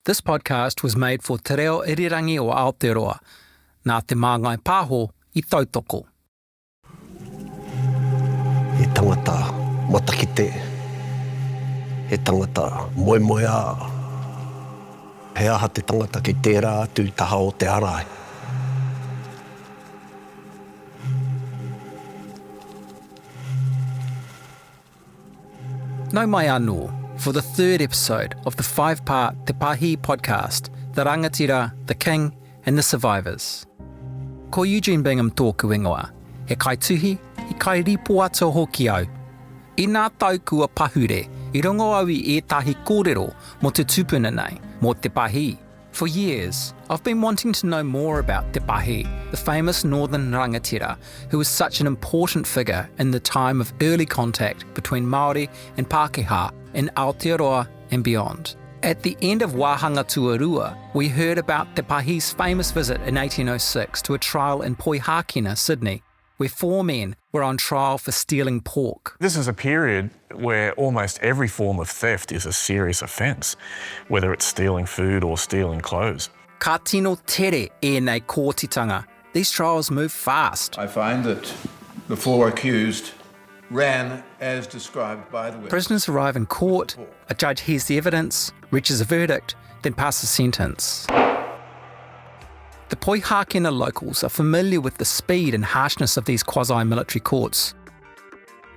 This podcast was made for Te Reo Irirangi o Aotearoa, nā te māngai pāho I tautoko. He tangata matakite, he tangata moemoea, he aha te tangata ki tērā atu taha o te arai. Nau mai anō for the third episode of the 5-part Te Pahi podcast, The Rangatira, The King and The Survivors. Ko Eugene Bingham tōku ingoa, he kaituhi, I kai ripo atu hoki au. I nā tau kua pahure, I rongo au I ētahi kōrero mo te tupuna nei, mo Te Pahi. For years, I've been wanting to know more about Te Pahi, the famous northern rangatira, who was such an important figure in the time of early contact between Māori and Pākehā in Aotearoa and beyond. At the end of Wāhanga Tuarua, we heard about Te Pahi's famous visit in 1806 to a trial in Pahi, Sydney, where 4 men were on trial for stealing pork. This is a period where almost every form of theft is a serious offence, whether it's stealing food or stealing clothes. Ka tino tere nei kōtitanga. These trials move fast. I find that the 4 accused ran as described by the witness. Prisoners arrive in court, a judge hears the evidence, reaches a verdict, then passes sentence. The Pahi locals are familiar with the speed and harshness of these quasi-military courts.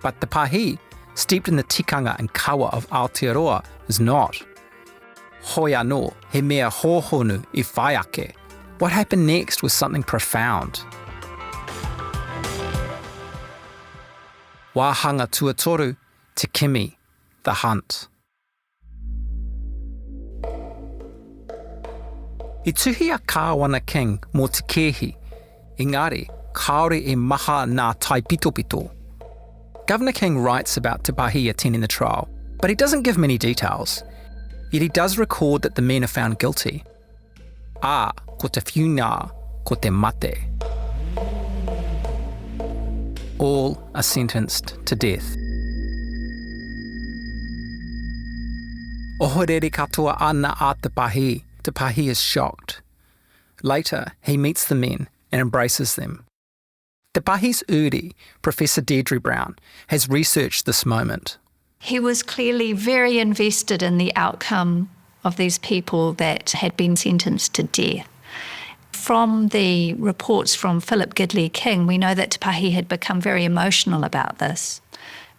But the Pahi, steeped in the tikanga and kawa of Aotearoa, is not. Hoi anō, he mea hōhonu I whai ake. What happened next was something profound. Wāhanga tuatoru te Kimi, the hunt. I tuhi a kāwana king mō te kehi, engari, kaore e maha nā tai pitopito. Governor King writes about Te Pahi attending the trial, but he doesn't give many details. Yet he does record that the men are found guilty. Ko te whiunga, ko te mate. All are sentenced to death. Ohorere katoa ana a Te Pahi. Te Pahi is shocked. Later, he meets the men and embraces them. Te Pahi's uri, Professor Deirdre Brown, has researched this moment. He was clearly very invested in the outcome of these people that had been sentenced to death. From the reports from Philip Gidley King, we know that Te Pahi had become very emotional about this,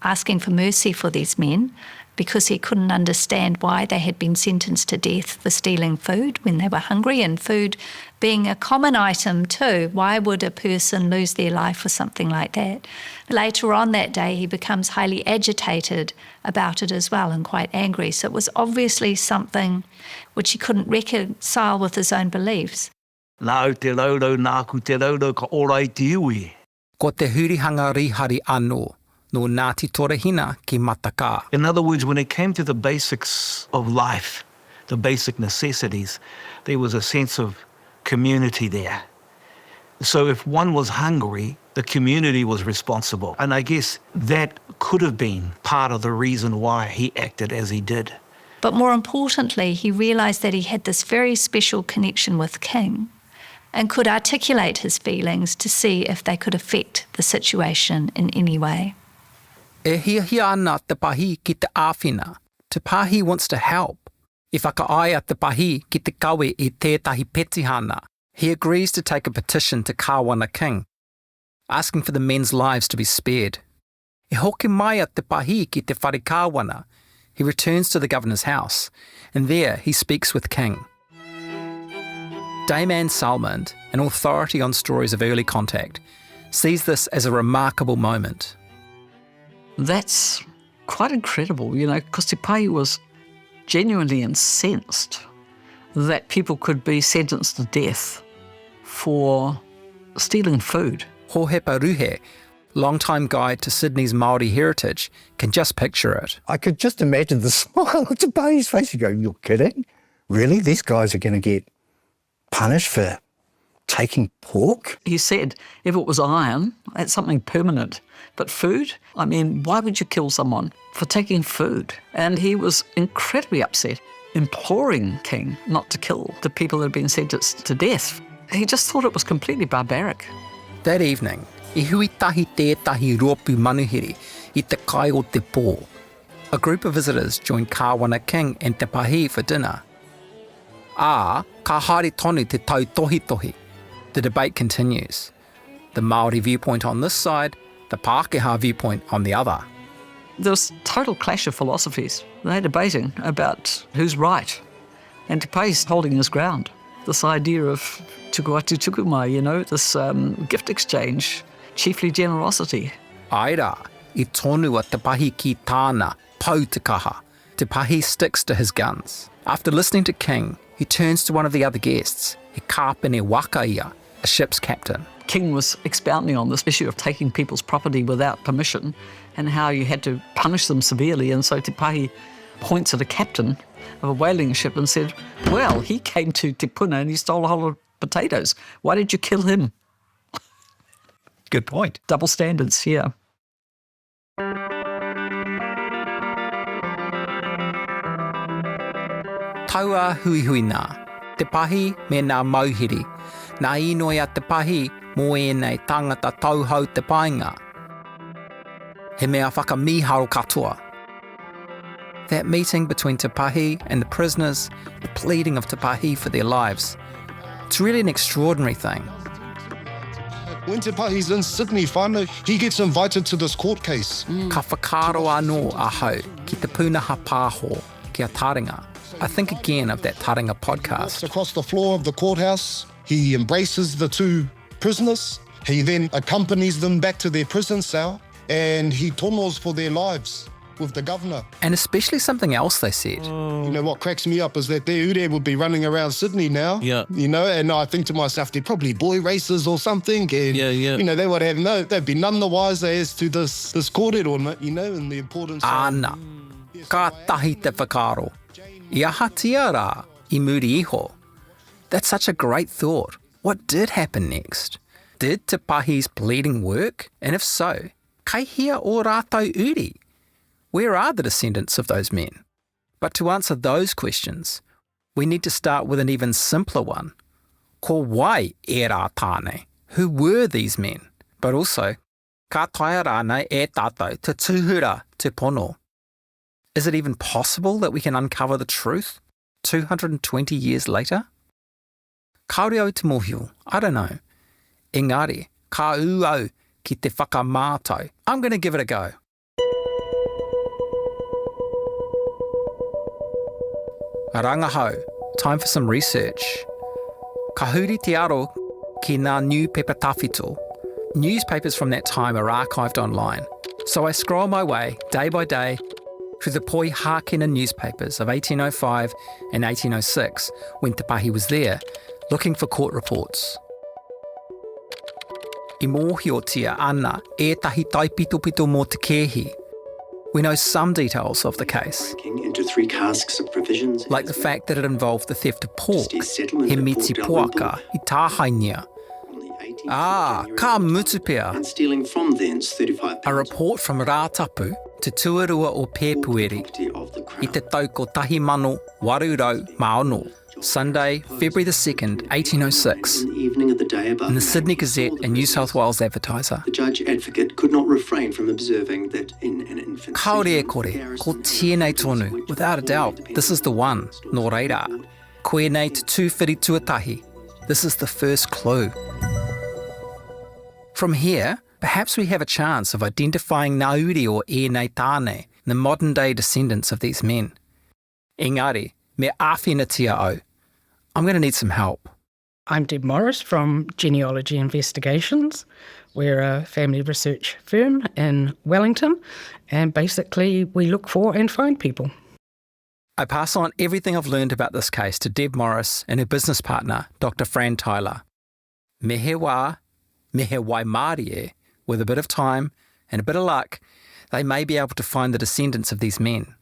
asking for mercy for these men because he couldn't understand why they had been sentenced to death for stealing food when they were hungry, and food being a common item too. Why would a person lose their life for something like that? Later on that day, he becomes highly agitated about it as well and quite angry. So it was obviously something which he couldn't reconcile with his own beliefs. Nā te raurau, nāku te raurau, ka orai te iwi. Ko te hurihanga rihari anō, no Ngāti Torahina ki mataka. In other words, when it came to the basics of life, the basic necessities, there was a sense of community there. So if one was hungry, the community was responsible. And I guess that could have been part of the reason why he acted as he did. But more importantly, he realised that he had this very special connection with King and could articulate his feelings to see if they could affect the situation in any way. E hiahia ana Te Pahi ki te āwhina. Te Pahi wants to help. I whakaaia Te Pahi ki te kawe I tētahi petihana. He agrees to take a petition to Kāwana King, asking for the men's lives to be spared. E hoki mai a Te Pahi ki te whare kāwana. He returns to the governor's house, and there he speaks with King. Dame Anne Salmond, an authority on stories of early contact, sees this as a remarkable moment. That's quite incredible, because Te Pahi was genuinely incensed that people could be sentenced to death for stealing food. Hohepa Ruhe, longtime guide to Sydney's Māori heritage, can just picture it. I could just imagine the smile on Te Pahi's face. You go, you're kidding? Really? These guys are going to get punished for taking pork? He said if it was iron, that's something permanent. But food, why would you kill someone for taking food? And he was incredibly upset. imploring King not to kill the people that had been sentenced to death. He just thought it was completely barbaric. That evening, I hui tahi tētahi rōpū manuhiri I te kai o te pō. A group of visitors joined Kāwana King and Te Pahi for dinner. Ka haere tonu te tau tohi tohi. The debate continues. The Māori viewpoint on this side, the Pākehā viewpoint on the other. There was total clash of philosophies. They're debating about who's right. And Te Pahi's holding his ground. This idea of tuku atu tukumai, this gift exchange, chiefly generosity. Aira, I tonu a Te Pahi ki tāna, pau te kaha. Te Pahi sticks to his guns. After listening to King, he turns to one of the other guests, he kāpene wakaia, a ship's captain. King was expounding on this issue of taking people's property without permission and how you had to punish them severely. And so Te Pahi points at a captain of a whaling ship and said, well, he came to Te Puna and he stole a whole lot of potatoes. Why did you kill him? Good point. Double standards, yeah. Taua hui hui nā. Te Pahi me nā mauhiri. Nā inoia Te Pahi mō ēnei tangata tauhau te painga. He mea whakamiharo katoa. That meeting between Te Pahi and the prisoners, the pleading of Te Pahi for their lives. It's really an extraordinary thing. When Te Pahi's in Sydney, whānau, he gets invited to this court case. Ka whakaro anō ahau ki te pūnaha pāho ki a taringa. I think again of that taringa podcast. Across the floor of the courthouse, he embraces the two prisoners. He then accompanies them back to their prison cell and he tonos for their lives with the governor. And especially something else they said. You know, what cracks me up is that their ure would be running around Sydney now. Yeah. You know, and I think to myself, they're probably boy races or something. And, you know, they would have they'd be none the wiser as to this kōrero, you know, and the importance Ana, ka tahi te whakaro. I ahatia rā, I muri iho. That's such a great thought. What did happen next? Did Te Pahi's pleading work? And if so, kai hia o rātou uri? Where are the descendants of those men? But to answer those questions, we need to start with an even simpler one. Ko wai e rā tāne? Who were these men? But also, ka taia rānei e tātou te tūhura te pono. Is it even possible that we can uncover the truth 220 years later? Kaore au te mōhio, I don't know. Engari, ka au ki te whakamātau. I'm going to give it a go. Rangahau, time for some research. Ka huri te aro ki ngā newspaper tawhito. Newspapers from that time are archived online. So I scroll my way, day by day, through the Poi Hākena newspapers of 1805 and 1806, when Te Pahi was there, looking for court reports. I mōhiotia ana ētahi taipitopito mō te kēhi. We know some details of the case, into 3 casks of provisions, like the fact that it involved the theft of pork, he miti poaka, I tāhainia. Ka mutupea. and stealing from thence 35 A report from Rātapu te tuarua o Pēpueri i te tau ko tahi mano warurau maono, Sunday, February the 2nd, 1806, in the evening of the day above. in the Sydney Gazette and New South Wales Advertiser. The judge advocate could not refrain from observing that in an infant Kaore e kore, ko tēnei tonu, without a doubt, this is the one, nō reira. Koe nei te tūwhiri tuatahi, this is the first clue. From here, perhaps we have a chance of identifying Nauri or Ēnei Tāne, the modern-day descendants of these men. Engari, me āwhina tia au. I'm going to need some help. I'm Deb Morris from Genealogy Investigations. We're a family research firm in Wellington, and basically we look for and find people. I pass on everything I've learned about this case to Deb Morris and her business partner, Dr. Fran Tyler. Mehe wai Māori e, with a bit of time and a bit of luck, they may be able to find the descendants of these men.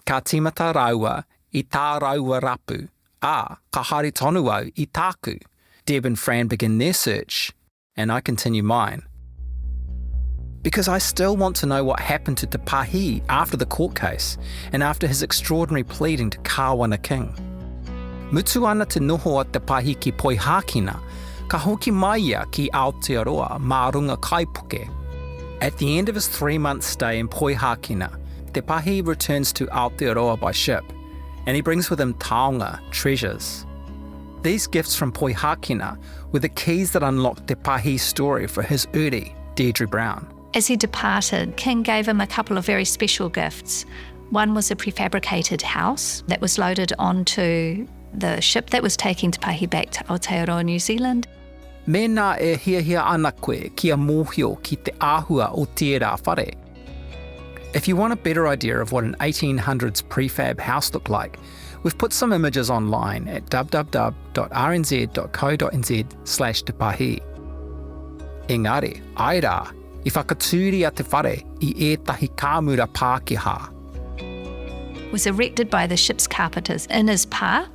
Ka tīmata raua I tā raua rapu, ka haere tonu au I tāku. Deb and Fran begin their search, and I continue mine. because I still want to know what happened to Te Pahi after the court case and after his extraordinary pleading to Kāwana King. Mutu ana te noho a Te Pahi ki Poihākina, ka hoki mai ia ki Aotearoa mā runga kaipuke. At the end of his 3-month stay in Poihākina, Te Pahi returns to Aotearoa by ship, and he brings with him taonga, treasures. These gifts from Poihākina were the keys that unlocked Te Pahi's story for his uri, Deirdre Brown. As he departed, King gave him a couple of very special gifts. One was a prefabricated house that was loaded onto the ship that was taking Te Pahi back to Aotearoa, New Zealand. Mēnā e hiahia ana koe kia mōhio ki te āhua o tērā whare. If you want a better idea of what an 1800s prefab house looked like, we've put some images online at www.rnz.co.nz/Te Pahi. Engari, ai rā, I whakatūria te whare I ētahi kāmura Pākehā. Was erected by the ship's carpenters in his pā,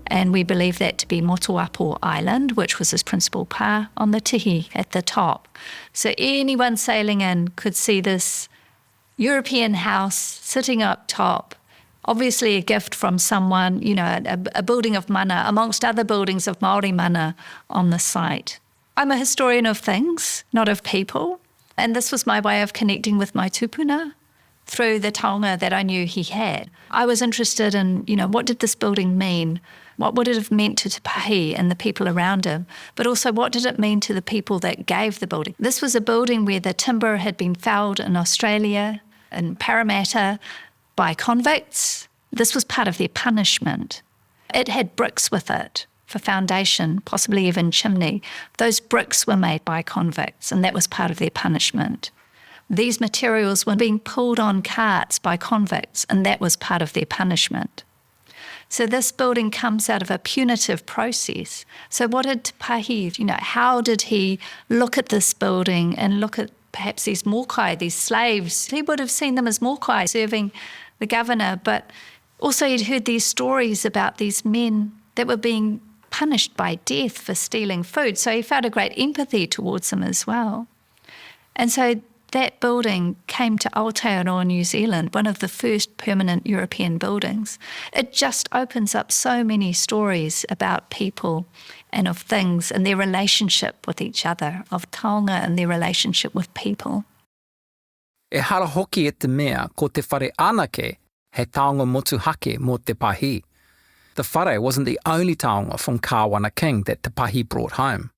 and we believe that to be Motuapo Island, which was his principal pā on the tihi at the top. So anyone sailing in could see this European house sitting up top, obviously a gift from someone, you know, a building of mana amongst other buildings of Māori mana on the site. I'm a historian of things, not of people, and this was my way of connecting with my tupuna through the taonga that I knew he had. I was interested in, you know, what did this building mean? What would it have meant to Te Pahi and the people around him? But also, what did it mean to the people that gave the building? This was a building where the timber had been felled in Australia, in Parramatta, by convicts. This was part of their punishment. It had bricks with it for foundation, possibly even chimney. Those bricks were made by convicts, and that was part of their punishment. These materials were being pulled on carts by convicts, and that was part of their punishment. So this building comes out of a punitive process. So what did Te Pahi, you know, how did he look at this building and look at perhaps these mokai, these slaves? He would have seen them as mokai serving the governor, but also he'd heard these stories about these men that were being punished by death for stealing food. So he felt a great empathy towards them as well. And so that building came to Aotearoa, New Zealand, one of the first permanent European buildings. It just opens up so many stories about people and of things and their relationship with each other, of taonga and their relationship with people. E hara hoki e te mea ko te whare anake he taonga motuhake mō Te Pahi. The whare wasn't the only taonga from Kāwana King that Te Pahi brought home.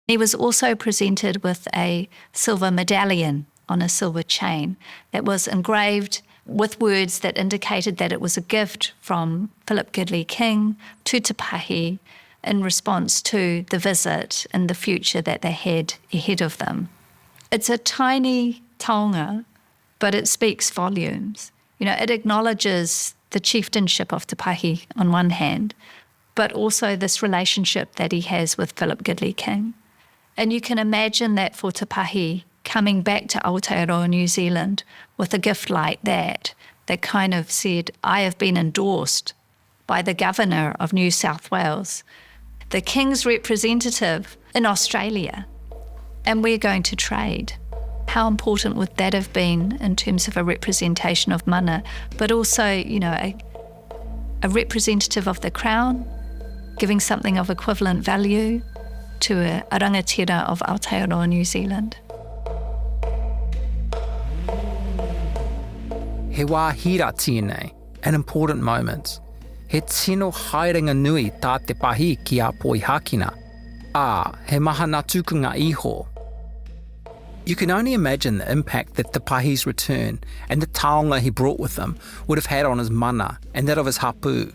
He was also presented with a silver medallion on a silver chain that was engraved with words that indicated that it was a gift from Philip Gidley King to Te Pahi in response to the visit and the future that they had ahead of them. It's a tiny taonga, but it speaks volumes. You know, it acknowledges the chieftainship of Te Pahi on one hand, but also this relationship that he has with Philip Gidley King. And you can imagine that for Te Pahi coming back to Aotearoa, New Zealand with a gift like that, that kind of said, I have been endorsed by the Governor of New South Wales, the King's representative in Australia, and we're going to trade. How important would that have been in terms of a representation of mana, but also, you know, a representative of the Crown, giving something of equivalent value to a rangatira of Aotearoa, New Zealand. He wā hira tēnei, an important moment. He tino haerenga nui tā Te Pahi ki a Poihākina. He maha ngā tukunga iho. You can only imagine the impact that Te Pahi's return and the taonga he brought with him would have had on his mana and that of his hapu.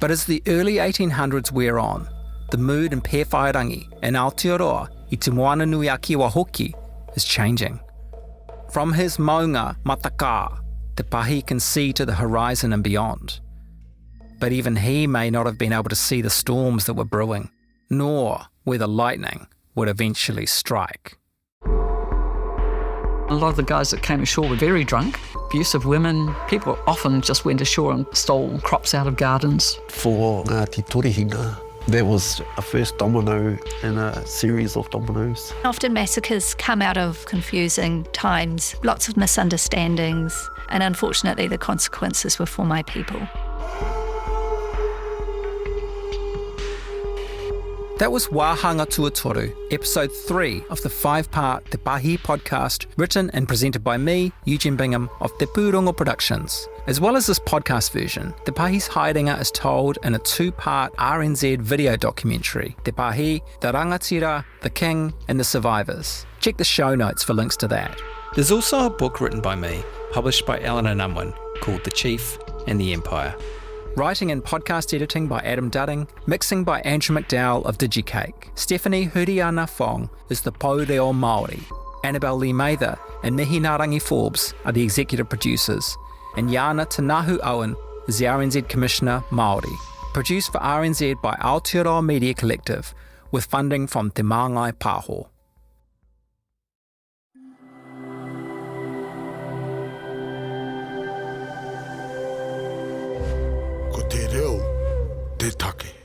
But as the early 1800s wear on, the mood in Pewhairangi and Aotearoa I te moana nui a kiwa hoki is changing. From his maunga mataka, Te Pahi can see to the horizon and beyond. But even he may not have been able to see the storms that were brewing, nor where the lightning would eventually strike. A lot of the guys that came ashore were very drunk, abusive women. People often just went ashore and stole crops out of gardens. For ngā te torihina, There was a first domino in a series of dominoes. Often massacres come out of confusing times, lots of misunderstandings, and unfortunately the consequences were for my people. That was Wāhanga Tuatoru, episode 3 of the 5-part Te Pahi podcast, written and presented by me, Eugene Bingham, of Te Pūrongo Productions. As well as this podcast version, Te Pahi's Haerenga is told in a 2-part RNZ video documentary, Te Pahi, the Rangatira, the King, and the Survivors. Check the show notes for links to that. There's also a book written by me, published by Eleanor Unwin, called The Chief and the Empire. Writing and podcast editing by Adam Dudding, mixing by Andrew McDowell of DigiCake. Stephanie Huriana Fong is the Pōreo Māori. Annabelle Lee Mather and Mihi Narangi Forbes are the executive producers, and Yana Tanahu Owen is the RNZ Commissioner Māori. Produced for RNZ by Aotearoa Media Collective, with funding from Te Māngai Pāho. Ko te reo, te take.